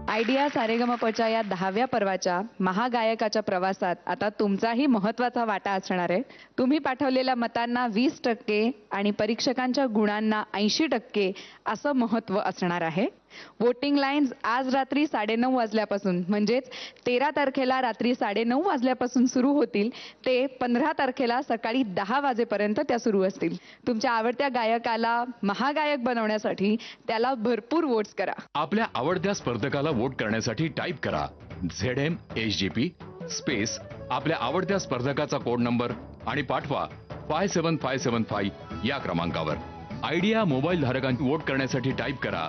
Idea सारेगमपच्या या 10व्या पर्वाच्या महागायकाच्या प्रवासात आता तुमचाही महत्त्वाचा वाटा असणार आहे. तुम्ही पाठवलेल्या मतांना 20% आणि परीक्षकांच्या गुणांना 80% असं महत्त्व असणार आहे. वोटिंग लाईन्स आज रात्री 9:30 वाजल्यापासून म्हणजेच 13 तारखेला रात्री 9:30 वाजल्यापासून सुरू होतील ते 15 तारखेला सकाळी 10 वाजेपर्यंत त्या सुरू असतील. तुमच्या आवडत्या गायकाला महागायक बनवण्यासाठी त्याला भरपूर वोट्स करा. आपल्या आवडत्या स्पर्धकाला वोट करण्यासाठी टाईप करा ZMHGP स्पेस आपल्या आवडत्या स्पर्धकाचा कोड नंबर आणि पाठवा 57575 या क्रमांकावर. आयडिया मोबाईल धारकांची वोट करण्यासाठी टाईप करा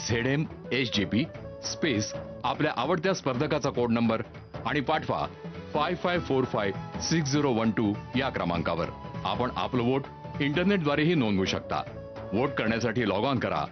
ZMHGP स्पेस आपल्या आवडत्या स्पर्धकाचा कोड नंबर आणि पाठवा 55456012 या क्रमांकावर. आपण आपलं वोट इंटरनेटद्वारेही नोंदवू शकता. वोट करण्यासाठी लॉग ऑन करा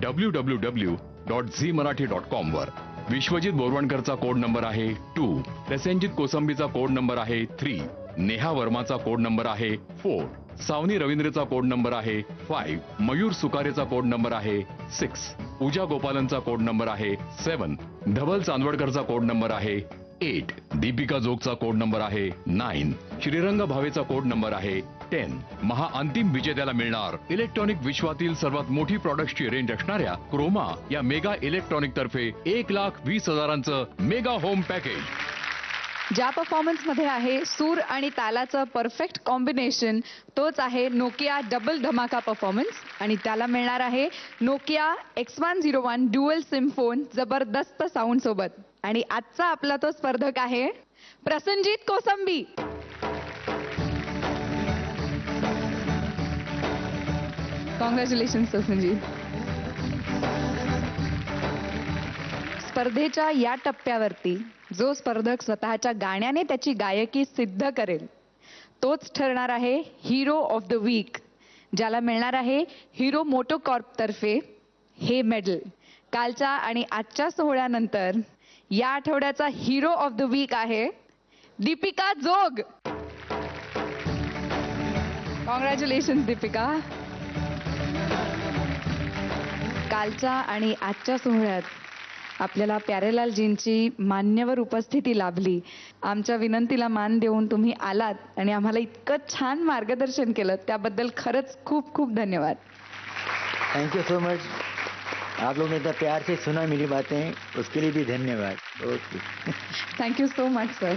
www.zeemarathi.com वर. विश्वजित बोरवणकरचा कोड नंबर आहे 2, प्रसेनजित कोसंबीचा कोड नंबर आहे 3, नेहा वर्माचा कोड नंबर आहे 4, सावनी रवींद्रचा कोड नंबर आहे 5, मयूर सुकारेचा कोड नंबर आहे 6, पूजा गोपालनचा कोड नंबर आहे 7, धवल चांदवडकरचा कोड नंबर आहे 8, दीपिका जोगचा कोड नंबर आहे 9, श्रीरंग भावेचा कोड नंबर आहे 10. महाअंतिम विजेत्याला मिळणार इलेक्ट्रॉनिक विश्वातील सर्वात मोठी प्रॉडक्टची रेंज असणाऱ्या क्रोमा या मेगा इलेक्ट्रॉनिक तर्फे 1,20,000चं मेगा होम पॅकेज. ज्या परफॉर्मन्स मध्ये आहे सूर आणि तालाचं परफेक्ट कॉम्बिनेशन तोच आहे नोकिया डबल धमाका परफॉर्मन्स आणि त्याला मिळणार आहे Nokia X101 dual SIM phone जबरदस्त साऊंड सोबत. आणि आजचा आपला तो स्पर्धक आहे प्रसेनजित कोसंबी. कॉंग्रॅच्युलेशन प्रसेनजित. स्पर्धेच्या या टप्प्यावरती जो स्पर्धक स्वतःच्या गाण्याने त्याची गायकी सिद्ध करेल तोच ठरणार आहे हिरो ऑफ द वीक, ज्याला मिळणार आहे हिरो मोटोकॉर्प तर्फे हे मेडल. कालच्या आणि आजच्या सोहळ्यानंतर या आठवड्याचा हिरो ऑफ द वीक आहे दीपिका जोग. कॉंग्रॅच्युलेशन दीपिका. कालच्या आणि आजच्या सोहळ्यात आपल्याला प्यारेलालजींची मान्यवर उपस्थिती लाभली. आमच्या विनंतीला मान देऊन तुम्ही आलात आणि आम्हाला इतकं छान मार्गदर्शन केलं त्याबद्दल खरंच खूप खूप धन्यवाद. Thank you so much. आप लोग ने इतना प्यार से सुना मेरी बातें, उसके लिए भी धन्यवाद. Okay. Thank you so much sir.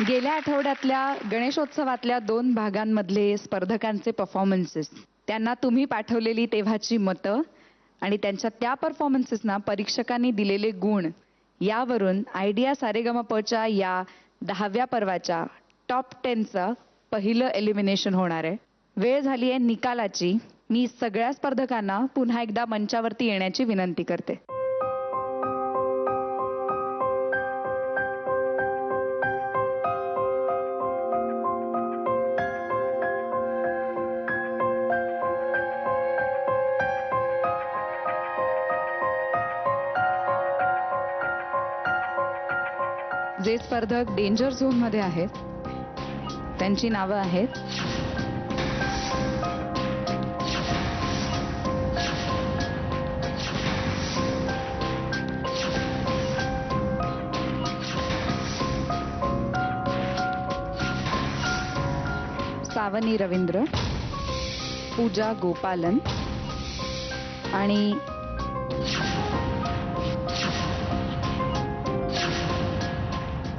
गेल्या आठवड्यातल्या गणेशोत्सवातल्या 2 भागांमधले स्पर्धकांचे परफॉर्मन्सेस, त्यांना तुम्ही पाठवलेली तेव्हाची मतं आणि त्यांच्या त्या परफॉर्मन्सेसना परीक्षकांनी दिलेले गुण, यावरून आयडिया सारेगमपच्या या 10व्या पर्वाच्या टॉप 10चं पहिलं एलिमिनेशन होणार आहे. वेळ झाली आहे निकालाची. मी सगळ्या स्पर्धकांना पुन्हा एकदा मंचावरती येण्याची विनंती करते. जे स्पर्धक डेंजर झोन मध्ये आहेत त्यांची नावं आहेत सावनी रवींद्र, पूजा गोपालन आणि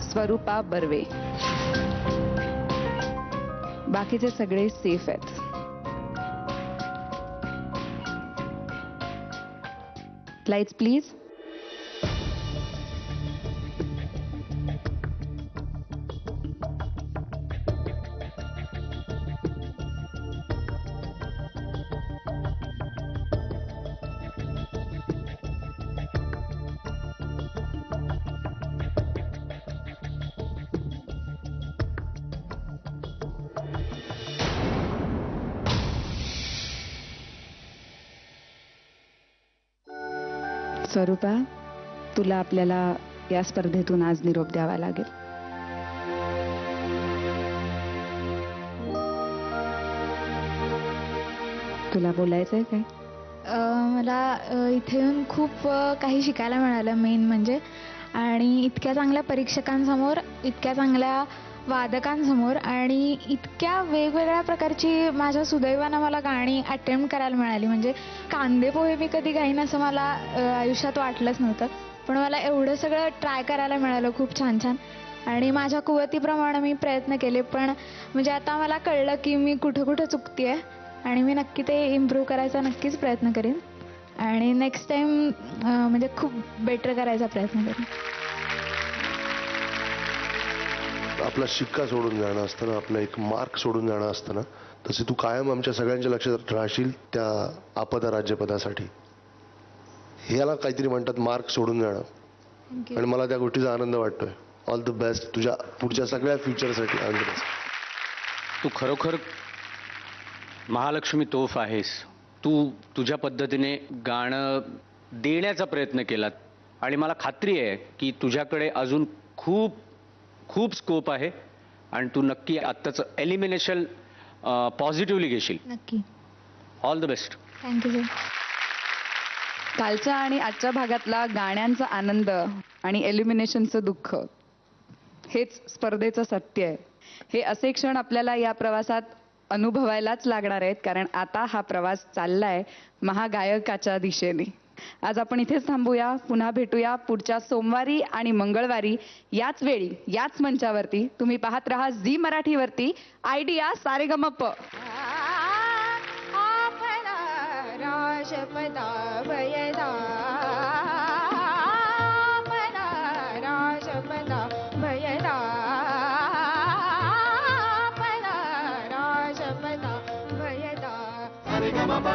स्वरूपा बर्वे. बाकीचे सगळे सेफ आहेत. Lights please. स्वरूपा, तुला आपल्याला या स्पर्धेतून आज निरोप द्यावा लागेल. तुला बोलायचंय काय? मला इथे येऊन खूप काही शिकायला मिळालं मेन म्हणजे. आणि इतक्या चांगल्या परीक्षकांसमोर, इतक्या चांगल्या वादकांसमोर आणि इतक्या वेगवेगळ्या प्रकारची माझ्या सुदैवानं मला गाणी अटेम्प्ट करायला मिळाली. म्हणजे कांदे पोहे मी कधी गाईन असं मला आयुष्यात वाटलंच नव्हतं. पण मला एवढं सगळं ट्राय करायला मिळालं खूप छान छान. आणि माझ्या कुवतीप्रमाणे मी प्रयत्न केले. पण म्हणजे आता मला कळलं की मी कुठं कुठं चुकतेय आणि मी नक्की ते इम्प्रूव्ह करायचा नक्कीच प्रयत्न करेन. आणि नेक्स्ट टाइम म्हणजे खूप बेटर करायचा प्रयत्न करेन. आपला शिक्का सोडून जाणं असतं ना, आपलं एक मार्क सोडून जाणं असतं ना, तसे तू कायम आमच्या सगळ्यांच्या लक्षात राहशील त्या आपदा राज्यपदासाठी. ह्याला काहीतरी म्हणतात मार्क सोडून जाणं. थँक्यू. आणि मला त्या गोष्टीचा आनंद वाटतोय. ऑल द बेस्ट तुझ्या पुढच्या सगळ्या फ्युचरसाठी. All the best. तू खरोखर महालक्ष्मी तोफ आहेस. तू तुझ्या पद्धतीने गाणं देण्याचा प्रयत्न केलात आणि मला खात्री आहे की तुझ्याकडे अजून खूप खूप स्कोप आहे आणि तू नक्की आत्ताचं एलिमिनेशन पॉझिटिव्हली घेशील. नक्की. All the best. Thank you sir. कालच्या आणि आजच्या भागातला गाण्यांचा आनंद आणि एलिमिनेशनचं दुःख हेच स्पर्धेचं सत्य आहे. हे असे क्षण आपल्याला या प्रवासात अनुभवायलाच लागणार आहेत, कारण आता हा प्रवास चाललाय महागायकाच्या दिशेने. आज आपण इथेच थांबूया. पुन्हा भेटूया पुढच्या सोमवारी आणि मंगळवारी याच वेळी याच मंचावरती. तुम्ही पाहत राहा झी मराठीवरती आयडिया सारेगमप. राजपदा भयदा, राजपदा भयदा, राजपदा भयदा. Saregama,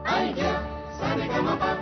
idea, Saregama.